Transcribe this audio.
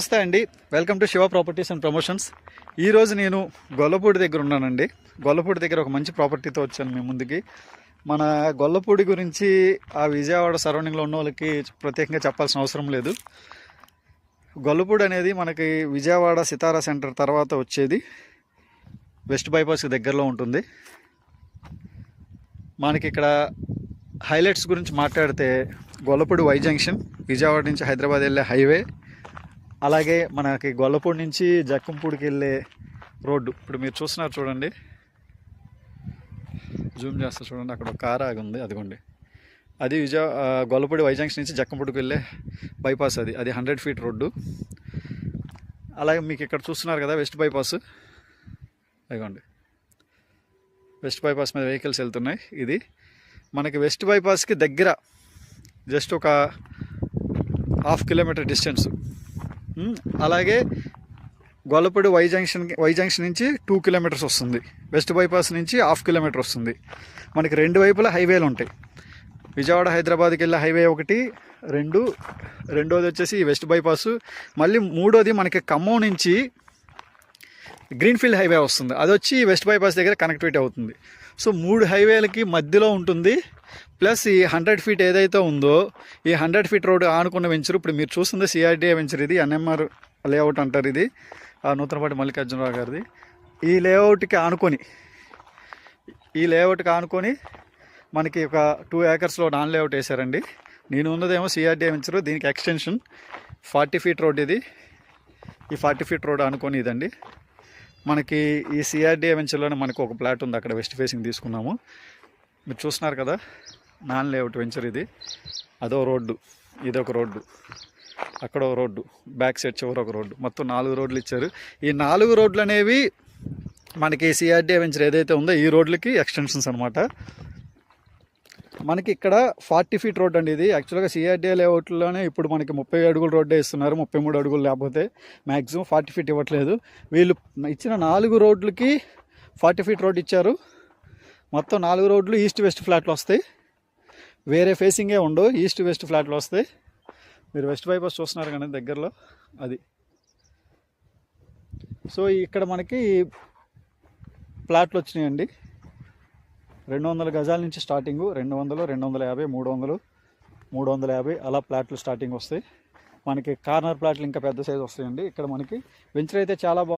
నమస్తే అండి. Welcome to Shiva properties and promotions. ఈరోజు నేను గొల్లపూడి దగ్గర ఉన్నానండి. గొల్లపూడి దగ్గర ఒక మంచి ప్రాపర్టీతో వచ్చాను మీ ముందుకి. మన గొల్లపూడి గురించి ఆ విజయవాడ సరౌండింగ్లో ఉన్న వాళ్ళకి ప్రత్యేకంగా చెప్పాల్సిన అవసరం లేదు. గొల్లపూడి అనేది మనకి విజయవాడ సితారా సెంటర్ తర్వాత వచ్చేది వెస్ట్ బైపాస్కి దగ్గరలో ఉంటుంది. మనకి ఇక్కడ హైలైట్స్ గురించి మాట్లాడితే గొల్లపూడి వై జంక్షన్, విజయవాడ నుంచి హైదరాబాద్ వెళ్ళే హైవే, అలాగే మనకి గొల్లపూడి నుంచి జక్కంపూడికి వెళ్ళే రోడ్డు. ఇప్పుడు మీరు చూస్తున్నారు చూడండి, జూమ్ చేస్తా చూడండి, అక్కడ ఒక కార్ ఆగి ఉంది, అదిగోండి, అది గొల్లపూడి వై జంక్షన్ నుంచి జక్కంపూడికి వెళ్ళే బైపాస్. అది 100 ఫీట్ రోడ్డు. అలాగే మీకు ఇక్కడ చూస్తున్నారు కదా వెస్ట్ బైపాస్, అదిగోండి, వెస్ట్ బైపాస్ మీద వెహికల్స్ వెళ్తున్నాయి. ఇది మనకి వెస్ట్ బైపాస్కి దగ్గర జస్ట్ ఒక 1/2 కిలోమీటర్ డిస్టెన్స్. అలాగే గొల్లపూడి వై జంక్షన్ నుంచి 2 కిలోమీటర్స్ వస్తుంది. వెస్ట్ బైపాస్ నుంచి 1/2 కిలోమీటర్ వస్తుంది. మనకి రెండు వైపులా హైవేలు ఉంటాయి. విజయవాడ హైదరాబాద్కి వెళ్ళే హైవే ఒకటి, రెండోది వచ్చేసి వెస్ట్ బైపాస్. మళ్ళీ మూడోది మనకి ఖమ్మం నుంచి గ్రీన్ఫీల్డ్ హైవే వస్తుంది, అది వచ్చి వెస్ట్ బైపాస్ దగ్గర కనెక్టివిటీ అవుతుంది. సో 3 హైవేలకి మధ్యలో ఉంటుంది. ప్లస్ ఈ 100 ఫీట్ ఏదైతే ఉందో, ఈ 100 ఫీట్ రోడ్డు ఆనుకున్న వెంచర్, ఇప్పుడు మీరు చూస్తుంది సిఆర్డీఏ వెంచర్, ఇది ఎన్ఎంఆర్ లేఅవుట్ అంటారు. ఇది నూతనపాటి మల్లికార్జునరావు గారిది. ఈ లేఅవుట్కి ఆనుకొని మనకి ఒక 2 ఏకర్స్లో నాన్ లేఅవుట్ వేశారండి. నేను ఉన్నదేమో సిఆర్డీఏ వెంచర్, దీనికి ఎక్స్టెన్షన్ 40 ఫీట్ రోడ్. ఇది ఈ 40 ఫీట్ రోడ్ ఆనుకొని ఇదండి. మనకి ఈ సిఆర్డీఏ వెంచర్లోనే మనకు ఒక ప్లాట్ ఉంది, అక్కడ వెస్ట్ ఫేసింగ్ తీసుకున్నాము. మీరు చూస్తున్నారు కదా నాన్ లేఅవుట్ వెంచర్. ఇది అదో రోడ్డు, ఇదొక రోడ్డు, అక్కడ ఒక రోడ్డు, బ్యాక్ సైడ్ చివరి ఒక రోడ్డు, మొత్తం 4 రోడ్లు ఇచ్చారు. ఈ 4 రోడ్లు అనేవి మనకి సిఆర్డీఏ వెంచర్ ఏదైతే ఉందో ఈ రోడ్లకి ఎక్స్టెన్షన్స్ అనమాట. మనకి ఇక్కడ 40 ఫీట్ రోడ్ అండి. ఇది యాక్చువల్గా సిఆర్డీఏ లేఅవుట్లోనే ఇప్పుడు మనకి 30 అడుగుల రోడ్డే ఇస్తున్నారు, 33 అడుగులు లేకపోతే మ్యాక్సిమం 40 ఫీట్ ఇవ్వట్లేదు. వీళ్ళు ఇచ్చిన 4 రోడ్లకి 40 ఫీట్ రోడ్ ఇచ్చారు. మొత్తం 4 రోడ్లు ఈస్ట్ వెస్ట్ ఫ్లాట్లు వస్తాయి, వేరే ఫేసింగే ఉండవు, ఈస్ట్ వెస్ట్ ఫ్లాట్లు వస్తాయి. మీరు వెస్ట్ బైపాస్ చూస్తున్నారు కానీ దగ్గరలో అది. సో ఇక్కడ మనకి ప్లాట్లు వచ్చినాయండి. 200 గజాల నుంచి స్టార్టింగు, 200, 250, 300, 350 అలా ప్లాట్లు స్టార్టింగ్ వస్తాయి. మనకి కార్నర్ ప్లాట్లు ఇంకా పెద్ద సైజు వస్తాయండి. ఇక్కడ మనకి వెంచర్ అయితే చాలా